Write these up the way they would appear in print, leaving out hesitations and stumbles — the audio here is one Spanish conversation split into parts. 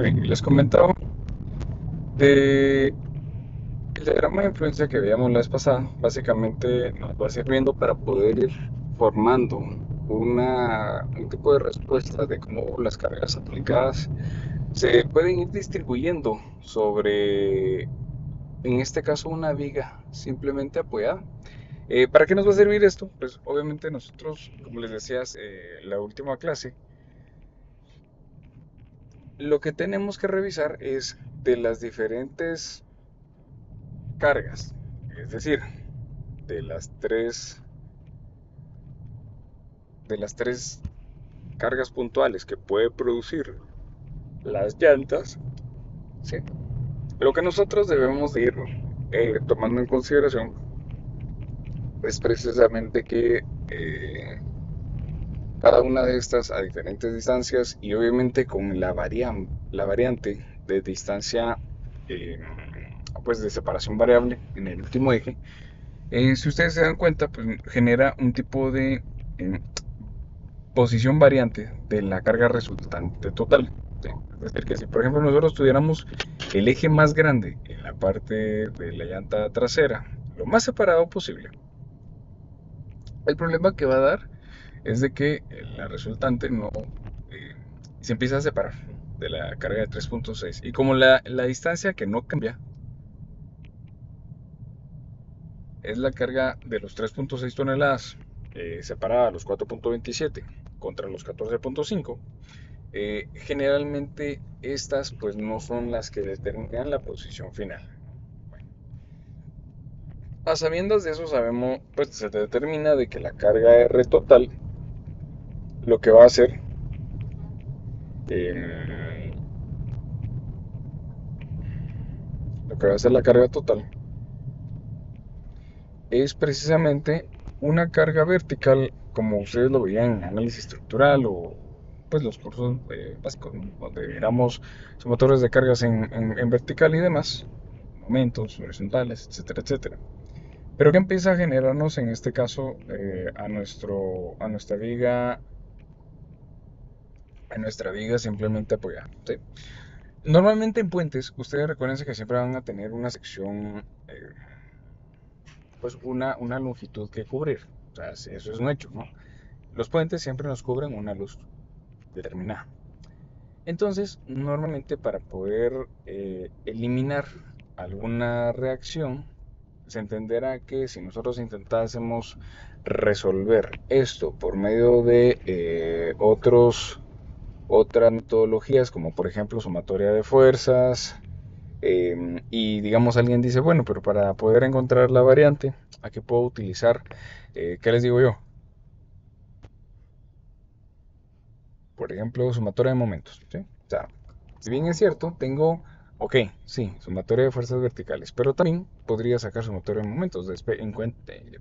Bien, les comentaba de el diagrama de influencia que veíamos la vez pasada. Básicamente nos va sirviendo para poder ir formando un tipo de respuesta de cómo las cargas aplicadas se pueden ir distribuyendo sobre, en este caso, una viga simplemente apoyada. ¿Para qué nos va a servir esto? Pues obviamente nosotros, como les decías, la última clase, lo que tenemos que revisar es de las diferentes cargas, es decir, de de las tres cargas puntuales que puede producir las llantas, ¿sí? Lo que nosotros debemos de ir tomando en consideración es precisamente que cada una de estas a diferentes distancias y obviamente con la variante de distancia, eh, pues de separación variable en el último eje. Si ustedes se dan cuenta, pues genera un tipo de posición variante de la carga resultante total. ¿Sí? Es decir, que si por ejemplo nosotros tuviéramos el eje más grande en la parte de la llanta trasera, lo más separado posible, el problema que va a dar es de que la resultante no eh, se empieza a separar de la carga de 3.6. Y como la distancia que no cambia es la carga de los 3.6 toneladas separada a los 4.27 contra los 14.5. Generalmente estas pues no son las que determinan la posición final. Bueno, a sabiendas de eso sabemos, pues se determina de que la carga R total lo que va a hacer, eh, lo que va a hacer la carga total es precisamente una carga vertical, como ustedes lo veían en análisis estructural o pues los cursos básicos, ¿no? Donde viéramos motores de cargas en vertical y demás, momentos horizontales, etcétera, etcétera. Pero que empieza a generarnos en este caso a nuestra viga simplemente apoyada, ¿sí? Normalmente en puentes, ustedes recuerden que siempre van a tener una sección, pues una longitud que cubrir. O sea, eso es un hecho, ¿no? Los puentes siempre nos cubren una luz determinada. Entonces, normalmente para poder eliminar alguna reacción, se entenderá que si nosotros intentásemos resolver esto por medio de otras metodologías, como por ejemplo sumatoria de fuerzas, y digamos alguien dice, bueno, pero para poder encontrar la variante, aquí puedo utilizar, ¿qué les digo yo? Por ejemplo, sumatoria de momentos, ¿sí? O sea, si bien es cierto, tengo, ok, sí, sumatoria de fuerzas verticales, pero también podría sacar sumatoria de momentos.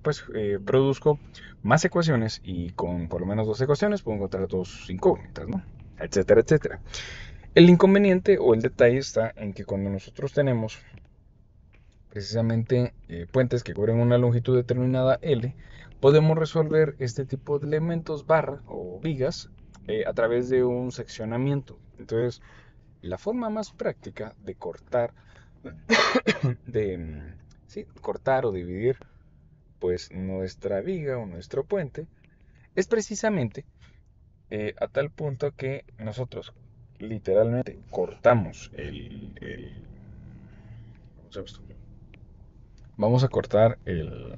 Pues produzco más ecuaciones y con por lo menos dos ecuaciones puedo encontrar dos incógnitas, ¿no? Etcétera, etcétera. El inconveniente o el detalle está en que cuando nosotros tenemos precisamente puentes que cubren una longitud determinada L, podemos resolver este tipo de elementos barra o vigas a través de un seccionamiento. Entonces, la forma más práctica de cortar, sí, cortar o dividir pues nuestra viga o nuestro puente es precisamente a tal punto que nosotros literalmente cortamos ¿cómo se llama esto? Vamos a cortar el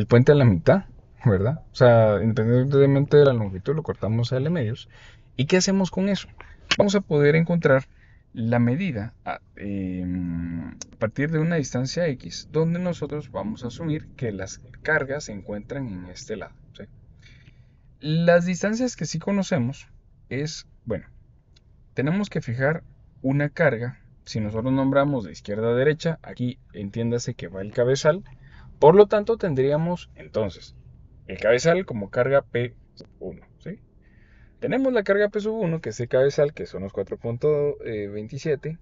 puente a la mitad, ¿verdad? O sea, independientemente de la longitud, lo cortamos a L medios. ¿Y qué hacemos con eso? Vamos a poder encontrar la medida a partir de una distancia X, donde nosotros vamos a asumir que las cargas se encuentran en este lado, ¿sí? Las distancias que sí conocemos es, bueno, tenemos que fijar una carga. Si nosotros nombramos de izquierda a derecha, aquí entiéndase que va el cabezal. Por lo tanto, tendríamos entonces el cabezal como carga P1, ¿sí? Tenemos la carga P1, que es el cabezal, que son los 4.27.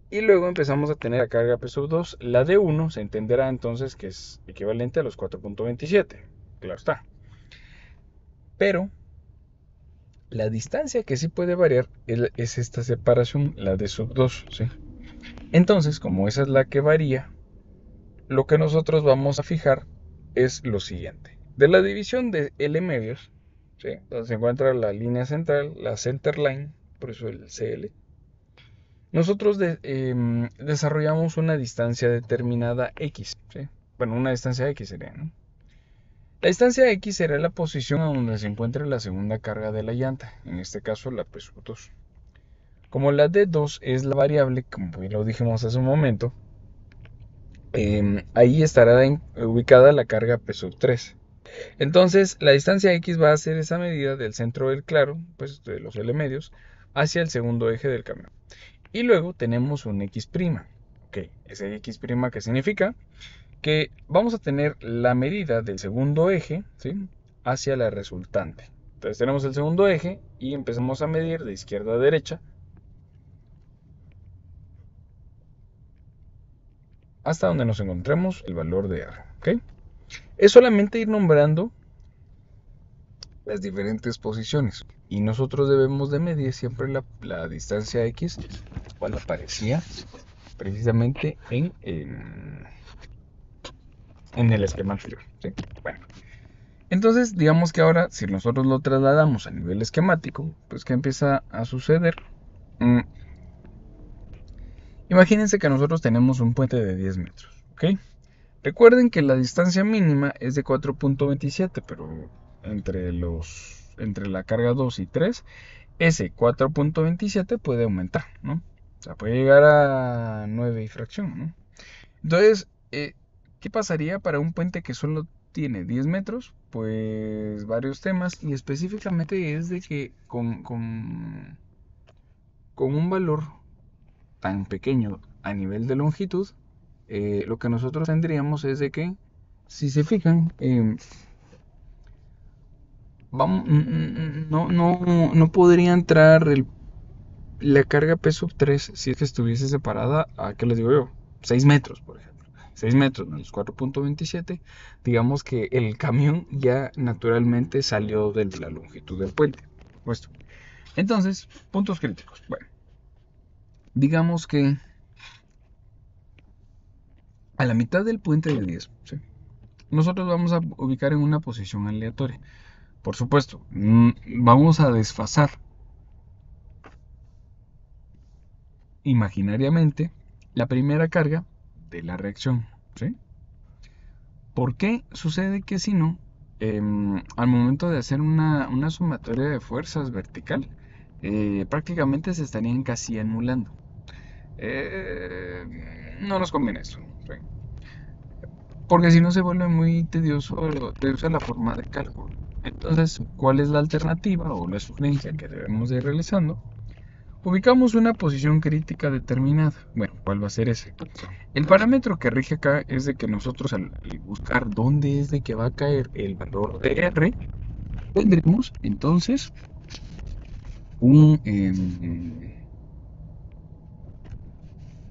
Y luego empezamos a tener la carga P2. La D1 se entenderá entonces que es equivalente a los 4.27. Claro está. Pero La distancia que sí puede variar es esta separación, la de sub 2, ¿sí? Entonces, como esa es la que varía, lo que nosotros vamos a fijar es lo siguiente. De la división de L medios, ¿sí? Donde se encuentra la línea central, la center line, por eso el CL, nosotros desarrollamos una distancia determinada X, ¿sí? Bueno, una distancia X sería, ¿no? La distancia X será la posición a donde se encuentre la segunda carga de la llanta, en este caso la P2. Como la D2 es la variable, como bien lo dijimos hace un momento, ahí estará ubicada la carga P3. Entonces, la distancia X va a ser esa medida del centro del claro, pues de los L medios, hacia el segundo eje del camión. Y luego tenemos un X'. Ok, ese X' ¿qué significa? Que vamos a tener la medida del segundo eje, ¿sí? Hacia la resultante. Entonces tenemos el segundo eje y empezamos a medir de izquierda a derecha hasta donde nos encontremos el valor de R. ¿Ok? Es solamente ir nombrando las diferentes posiciones. Y nosotros debemos de medir siempre la distancia X, cual aparecía precisamente en el esquema anterior. ¿Sí? Bueno, entonces digamos que ahora si nosotros lo trasladamos a nivel esquemático, pues ¿qué empieza a suceder? Mm, Imagínense que nosotros tenemos un puente de 10 metros. ¿Ok? Recuerden que la distancia mínima es de 4.27, pero entre la carga 2 y 3, ese 4.27 puede aumentar, ¿no? O sea, puede llegar a 9 y fracción, ¿no? Entonces, ¿qué pasaría para un puente que solo tiene 10 metros? Pues varios temas, y específicamente es de que con un valor tan pequeño a nivel de longitud, lo que nosotros tendríamos es de que, si se fijan, no podría entrar la carga P3 si es que estuviese separada a, ¿qué les digo yo? 6 metros, por ejemplo. 6 metros menos 4.27, digamos que el camión ya naturalmente salió de la longitud del puente. Puesto. Entonces, puntos críticos. Bueno, digamos que a la mitad del puente de 10, ¿sí? Nosotros vamos a ubicar en una posición aleatoria. Por supuesto, vamos a desfasar imaginariamente la primera carga de la reacción, ¿sí? ¿Por qué sucede que si no, al momento de hacer una sumatoria de fuerzas vertical, prácticamente se estarían casi anulando? No nos conviene eso, ¿sí? Porque si no se vuelve muy tediosa la forma de cálculo. Entonces, ¿cuál es la alternativa o la sugerencia que debemos de ir realizando? Ubicamos una posición crítica determinada. Bueno, ¿cuál va a ser ese? El parámetro que rige acá es de que nosotros al buscar dónde es de que va a caer el valor de R, tendremos entonces un,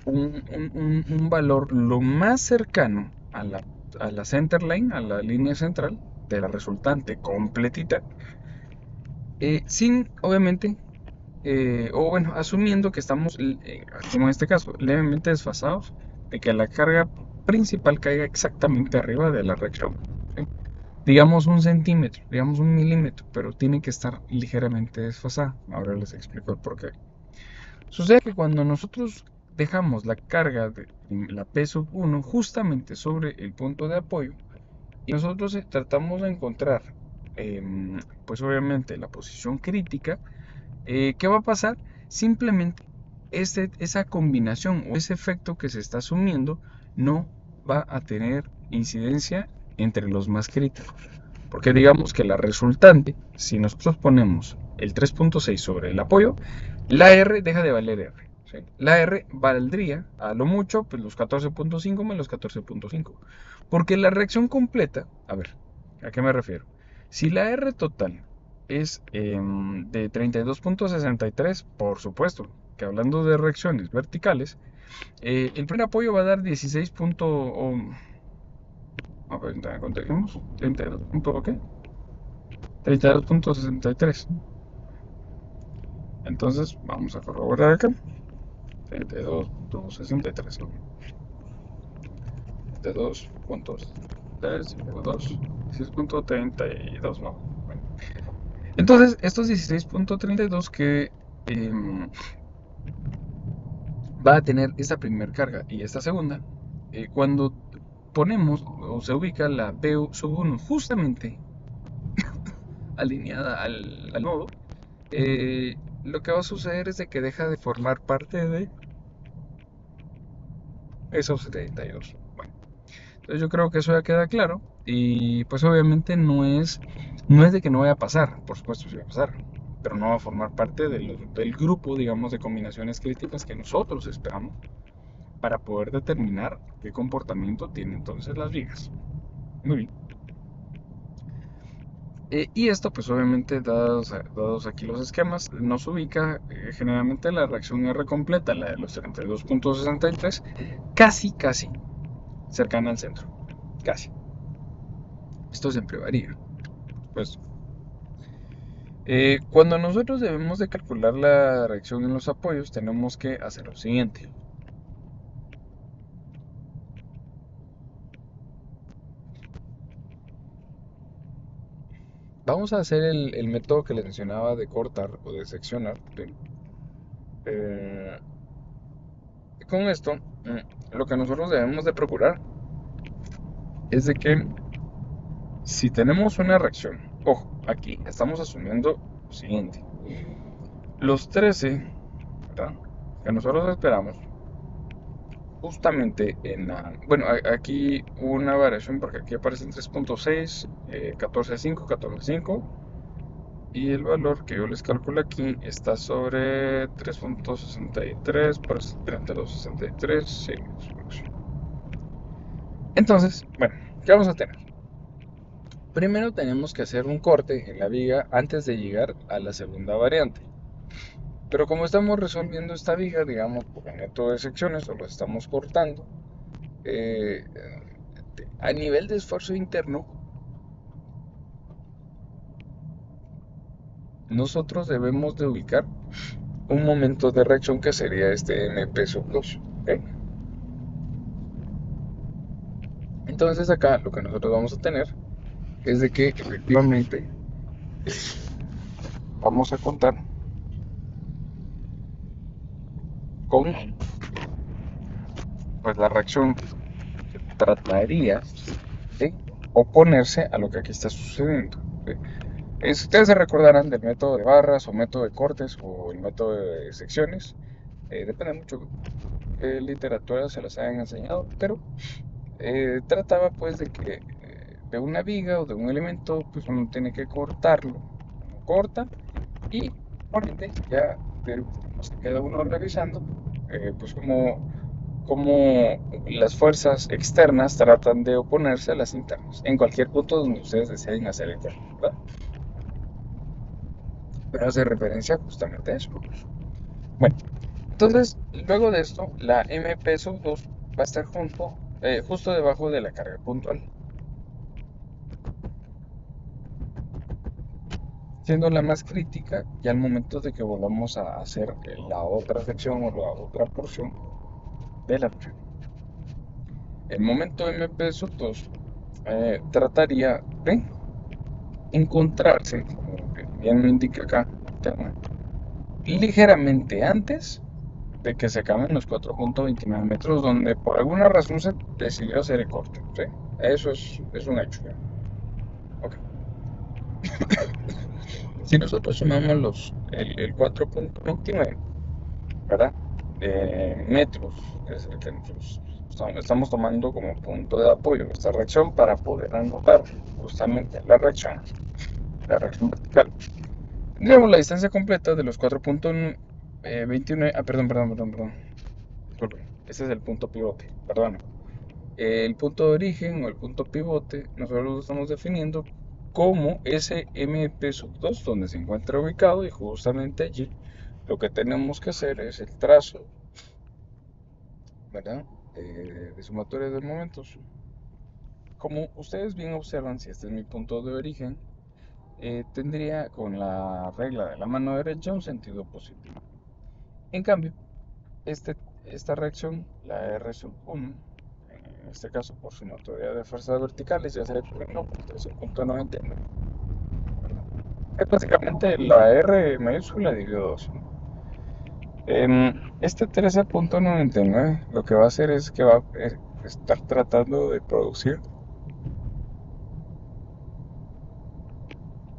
un valor lo más cercano a la center line, a la línea central de la resultante completita, sin obviamente, o bueno, asumiendo que estamos, como en este caso, levemente desfasados, de que la carga principal caiga exactamente arriba de la reacción, ¿sí? Digamos 1 centímetro, digamos 1 milímetro, pero tiene que estar ligeramente desfasada. Ahora les explico el porqué. Sucede que cuando nosotros dejamos la carga de la P1 justamente sobre el punto de apoyo y nosotros tratamos de encontrar, pues obviamente la posición crítica, ¿qué va a pasar? Simplemente esa combinación o ese efecto que se está asumiendo no va a tener incidencia entre los más críticos. Porque digamos que la resultante, si nosotros ponemos el 3.6 sobre el apoyo, la R deja de valer R. ¿Sí? La R valdría a lo mucho pues los 14.5 menos 14.5. Porque la reacción completa, a ver, ¿a qué me refiero? Si la R total es de 32.63, por supuesto que hablando de reacciones verticales, el primer apoyo va a dar 16. A ver, ¿cuánto dijimos? 32. ¿Qué? 32.63. Entonces vamos a corroborar acá. 32.63. 32.3, 16.32, no. Bueno. Entonces, estos 16.32 que va a tener esta primera carga y esta segunda, cuando ponemos o se ubica la PU sub 1 justamente alineada al nodo, lo que va a suceder es de que deja de formar parte de esos 72. Bueno, entonces yo creo que eso ya queda claro y pues obviamente no es de que no vaya a pasar, por supuesto sí va a pasar, pero no va a formar parte del grupo, digamos, de combinaciones críticas que nosotros esperamos para poder determinar qué comportamiento tienen entonces las vigas. Muy bien. Y esto, pues obviamente, dados aquí los esquemas, nos ubica generalmente la reacción R completa, la de los 32.63, casi cercana al centro. Casi. Esto siempre varía. Pues, cuando nosotros debemos de calcular la reacción en los apoyos, tenemos que hacer lo siguiente. Vamos a hacer el método que les mencionaba de cortar o de seccionar. ¿Sí? Eh, con esto, lo que nosotros debemos de procurar es de que si tenemos una reacción, ojo, aquí estamos asumiendo lo siguiente. Los 13, ¿verdad?, que nosotros esperamos, justamente en la... Bueno, aquí hubo una variación porque aquí aparecen 3.6, 14.5, 14.5. Y el valor que yo les calculo aquí está sobre 3.63 por 32.63. Sí, entonces, bueno, ¿qué vamos a tener? Primero tenemos que hacer un corte en la viga antes de llegar a la segunda variante. Pero como estamos resolviendo esta viga, digamos, por el método de secciones, o lo estamos cortando, eh, a nivel de esfuerzo interno, nosotros debemos de ubicar un momento de reacción que sería este MP sub 2. ¿Ok? Entonces acá lo que nosotros vamos a tener es de que efectivamente vamos a contar con pues, la reacción que trataría de oponerse a lo que aquí está sucediendo. ¿Sí? Ustedes se recordarán del método de barras o método de cortes o el método de secciones. Depende mucho qué literatura se las hayan enseñado, pero trataba pues de que de una viga o de un elemento pues uno tiene que cortarlo. Uno corta y por ende ya se queda uno revisando pues como las fuerzas externas tratan de oponerse a las internas en cualquier punto donde ustedes deseen hacer el cálculo, ¿verdad? Pero hace referencia justamente a eso. Bueno, entonces luego de esto la MP sub 2 va a estar justo debajo de la carga puntual, siendo la más crítica ya al momento de que volvamos a hacer la otra sección o la otra porción de la reacción. El momento MP sub 2 trataría de encontrarse, como bien lo indica acá, ligeramente antes de que se acaben los 4.29 metros, donde por alguna razón se decidió hacer el corte. ¿Sí? Eso es un hecho. Okay. Si nosotros sumamos el 4.29, ¿verdad? Metros, es el que nosotros estamos tomando como punto de apoyo de esta reacción para poder anotar justamente la reacción vertical. Tendríamos la distancia completa de los 4.29. Ah, perdón. Disculpe, ese es el punto pivote, perdón. El punto de origen o el punto pivote, nosotros lo estamos definiendo como ese MP sub 2 donde se encuentra ubicado y justamente allí lo que tenemos que hacer es el trazo, ¿verdad? De sumatoria de momentos. Como ustedes bien observan, si este es mi punto de origen, tendría con la regla de la mano derecha un sentido positivo. En cambio, este, esta reacción, la R sub 1, en este caso por su notoriedad de fuerzas verticales, ya se determinó por 13.99. Es básicamente la R mayúscula dividido 2. Este 13.99 lo que va a hacer es que va a estar tratando de producir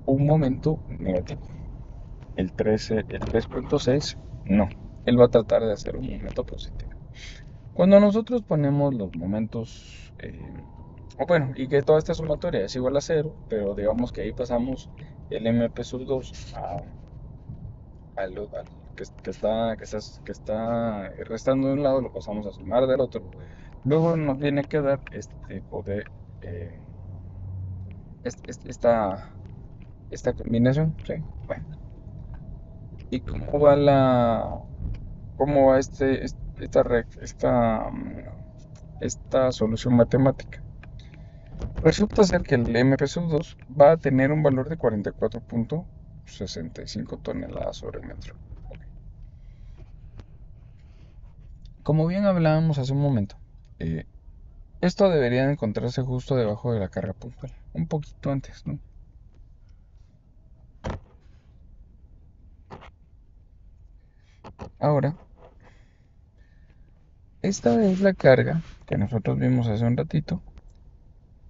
un momento negativo. El 3.6 no. Él va a tratar de hacer un momento positivo. Cuando nosotros ponemos los momentos, o bueno, y que toda esta sumatoria es igual a cero, pero digamos que ahí pasamos el MP sub 2 al que está restando de un lado, lo pasamos a sumar del otro. Luego nos viene que dar este tipo de eh, esta combinación, ¿sí? Bueno, ¿y cómo va esta solución matemática? Resulta ser que el MP2 va a tener un valor de 44.65 toneladas sobre metro. Como bien hablábamos hace un momento, eh, esto debería encontrarse justo debajo de la carga puntual, un poquito antes, ¿no? Ahora, esta es la carga que nosotros vimos hace un ratito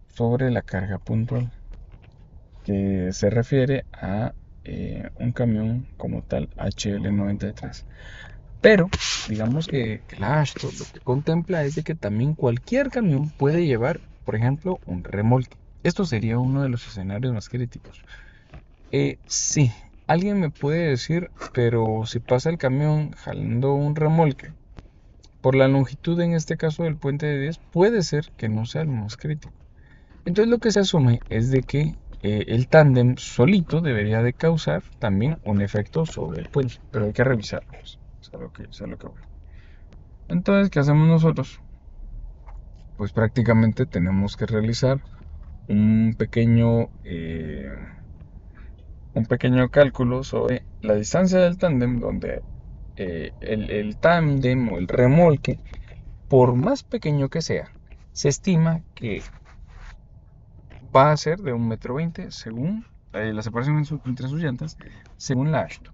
sobre la carga puntual, que se refiere a un camión como tal HL93. Pero, digamos que la ASHTO lo que contempla es de que también cualquier camión puede llevar, por ejemplo, un remolque. Esto sería uno de los escenarios más críticos. Sí, alguien me puede decir, pero si pasa el camión jalando un remolque, por la longitud en este caso del puente de 10, puede ser que no sea lo más crítico. Entonces lo que se asume es de que el tándem solito debería de causar también un efecto sobre el puente, pero hay que revisarlo. Es a lo que voy. Entonces, ¿qué hacemos nosotros? Pues prácticamente tenemos que realizar un pequeño, eh, un pequeño cálculo sobre la distancia del tándem, donde el tándem o el remolque, por más pequeño que sea, se estima que va a ser de 1,20 m según la separación entre sus llantas, según la AASHTO.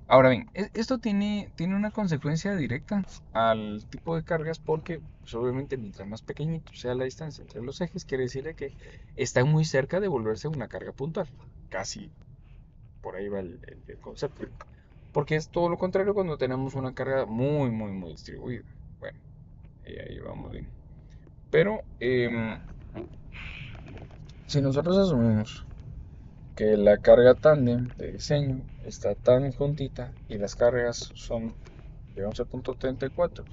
Ahora bien, esto tiene una consecuencia directa al tipo de cargas porque, pues, obviamente, mientras más pequeñito sea la distancia entre los ejes, quiere decir que está muy cerca de volverse una carga puntual. Casi por ahí va el concepto. Porque es todo lo contrario cuando tenemos una carga muy, muy, muy distribuida. Bueno, ahí vamos bien. Pero, si nosotros asumimos que la carga tándem de diseño está tan juntita y las cargas son de 11.34 por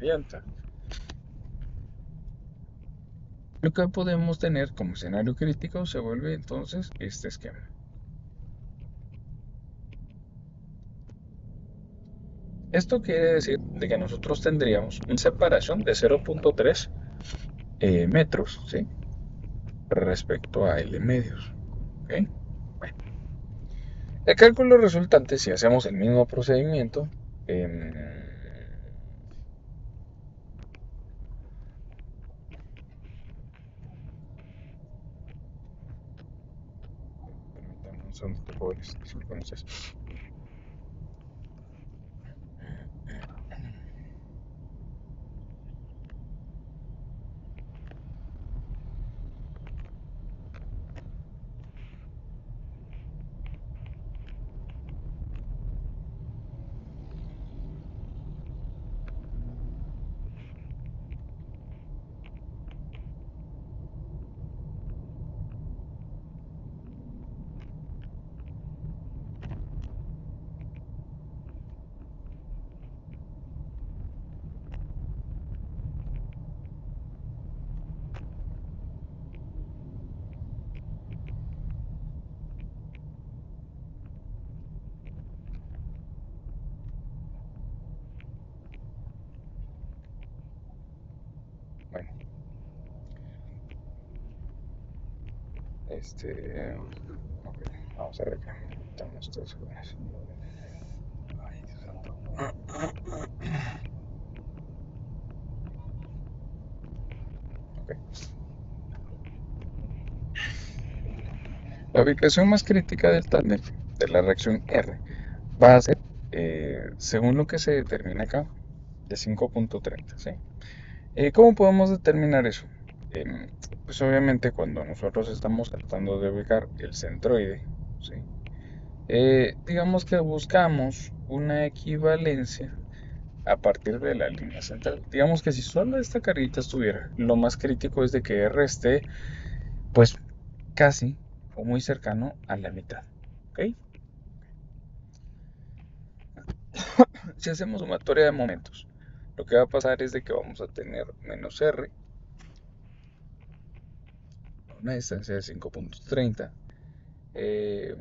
llanta, lo que podemos tener como escenario crítico se vuelve entonces este esquema. Esto quiere decir de que nosotros tendríamos una separación de 0.3 metros, ¿sí? Respecto a L medios. ¿Ok? Bueno, el cálculo resultante, si hacemos el mismo procedimiento, permítanme un segundo, por favor, disculpen ustedes. Bueno, Ok, vamos a ver acá. Estamos todos jóvenes. Ay, Dios santo. Ok. La ubicación más crítica del tándem de la reacción R va a ser, según lo que se determina acá, de 5.30, ¿sí? ¿Cómo podemos determinar eso? Em, pues obviamente cuando nosotros estamos tratando de ubicar el centroide, ¿sí? Digamos que buscamos una equivalencia a partir de la línea central. Digamos que si solo esta carita estuviera, lo más crítico es de que R esté, pues, casi o muy cercano a la mitad. ¿Ok? Si hacemos sumatoria de momentos, lo que va a pasar es de que vamos a tener menos R, una distancia de 5.30. eh,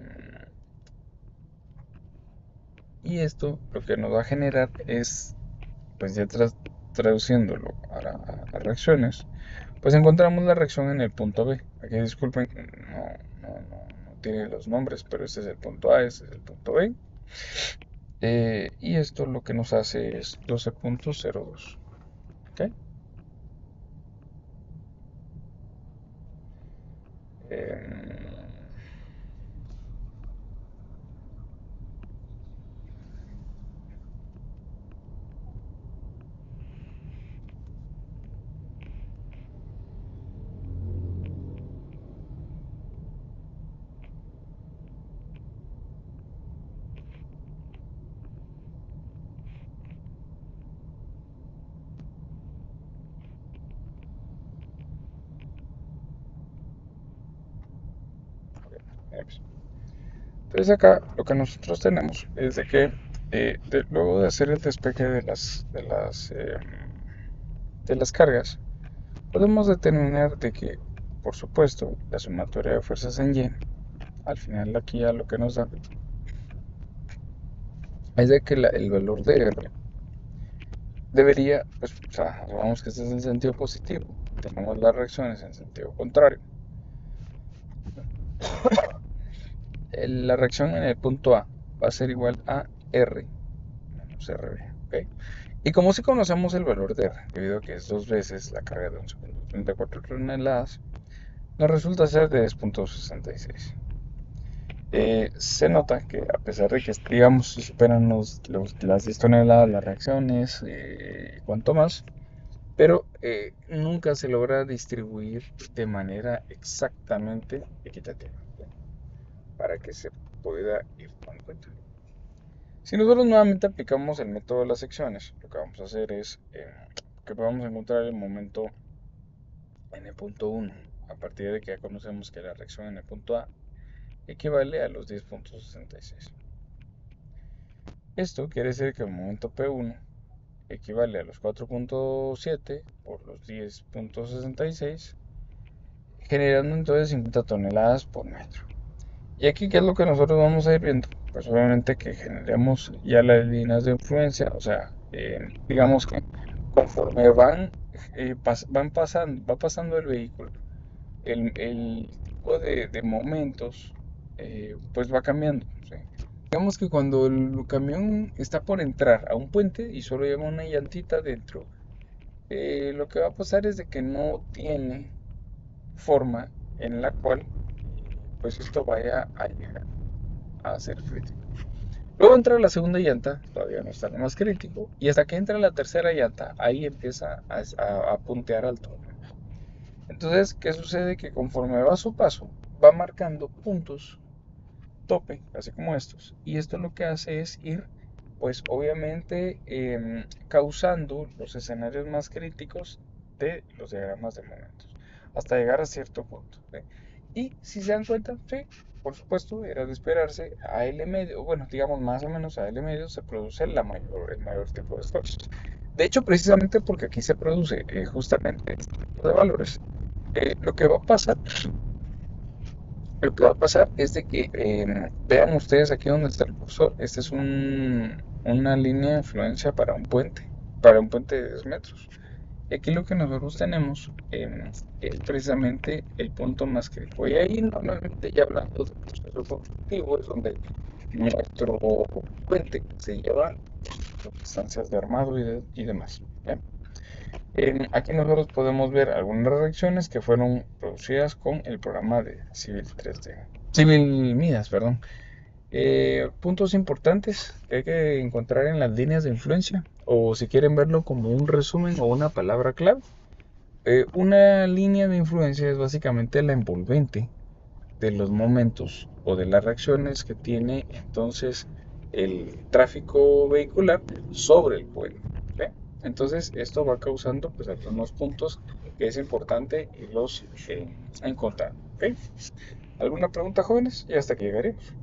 y esto lo que nos va a generar es, pues ya traduciéndolo a reacciones, pues encontramos la reacción en el punto B. Aquí disculpen, no tiene los nombres, pero este es el punto A, este es el punto B. Y esto lo que nos hace es 12.02. ¿Ok? Eh, pues. Entonces acá lo que nosotros tenemos es de que luego de hacer el despeje de las cargas, podemos determinar de que, por supuesto, la sumatoria de fuerzas en Y, al final aquí ya lo que nos da es de que el valor de R debería, pues, o sea, vamos que este es en sentido positivo, tenemos las reacciones en sentido contrario. La reacción en el punto A va a ser igual a R menos RB, ¿ok? Y como si conocemos el valor de R, debido a que es dos veces la carga de un segundo, 34 toneladas, nos resulta ser de 10.66. Se nota que a pesar de que, digamos, se superan las 10 toneladas, las reacciones, cuanto más, pero nunca se logra distribuir de manera exactamente equitativa, ¿sí? Para que se pueda ir tomando en cuenta. Si nosotros nuevamente aplicamos el método de las secciones, lo que vamos a hacer es que podamos encontrar el momento en el punto 1, a partir de que ya conocemos que la reacción en el punto A equivale a los 10.66. Esto quiere decir que el momento P1 equivale a los 4.7 por los 10.66, generando entonces 50 toneladas por metro. Y aquí, ¿qué es lo que nosotros vamos a ir viendo? Pues obviamente que generemos ya las líneas de influencia, o sea, digamos que conforme va pasando el vehículo, el tipo de momentos, pues va cambiando, ¿sí? Digamos que cuando el camión está por entrar a un puente y solo lleva una llantita dentro, lo que va a pasar es de que no tiene forma en la cual pues esto vaya a llegar a ser crítico. Luego entra la segunda llanta, todavía no está lo más crítico, y hasta que entra la tercera llanta, ahí empieza a puntear alto. Entonces, ¿qué sucede? Que conforme va a su paso, va marcando puntos tope, así como estos, y esto lo que hace es ir, pues obviamente, causando los escenarios más críticos de los diagramas de momentos, hasta llegar a cierto punto, ¿sí? Y si se dan cuenta, sí, por supuesto, era de esperarse, a L medio, bueno, digamos más o menos a L medio se produce el mayor tipo de esfuerzos. De hecho, precisamente porque aquí se produce justamente este tipo de valores, lo que va a pasar, lo que va a pasar es de que vean ustedes aquí donde está el cursor. Esta es una línea de influencia para un puente de 10 metros. Y aquí lo que nosotros tenemos es precisamente el punto más crítico. Y ahí normalmente ya hablando del proceso constructivo es donde nuestro puente se lleva circunstancias de armado y demás. ¿Ya? Aquí nosotros podemos ver algunas reacciones que fueron producidas con el programa de Civil 3D. Civil Midas, perdón. Puntos importantes que hay que encontrar en las líneas de influencia, o si quieren verlo como un resumen o una palabra clave. Una línea de influencia es básicamente la envolvente de los momentos o de las reacciones que tiene entonces el tráfico vehicular sobre el puente. ¿Sí? Entonces esto va causando pues algunos puntos que es importante los encontrar. ¿Ok? ¿Alguna pregunta, jóvenes? Y hasta aquí llegaremos.